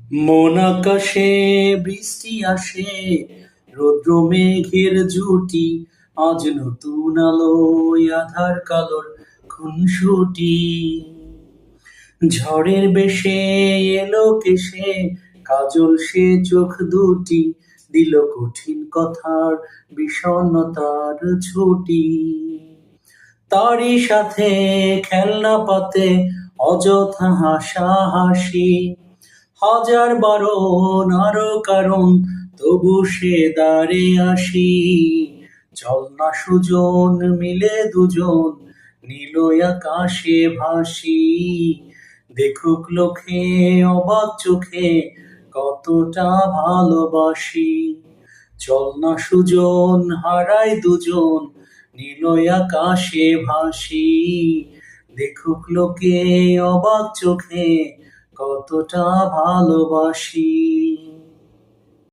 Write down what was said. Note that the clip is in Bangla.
মন আকাশে বৃষ্টি আসে, রৌদ্র মেঘের জুটি, আজ নতুন আলোয় আধার কালোর খুনসুটি। ঝড়ের বেশে এলো কেশে, কাজল সে চোখ দুটি, দিল কঠিন কথার বিষণ্ণতার ছুটি। তারই সাথে খেলনা পাতে অযথা হাসাহাসি, হাজার বারণ আরো কারণ, তবু সে দ্বারে আসি। চল না সুজন মিলে দুজন, নীল আকাশে ভাসি, দেখুক লোকে অবাক চোখে কতটা ভালোবাসি। চল না সুজন হারাই দুজন, নীল আকাশে ভাসি, দেখুক লোকে অবাক চোখে কতটা ভালোবাসি।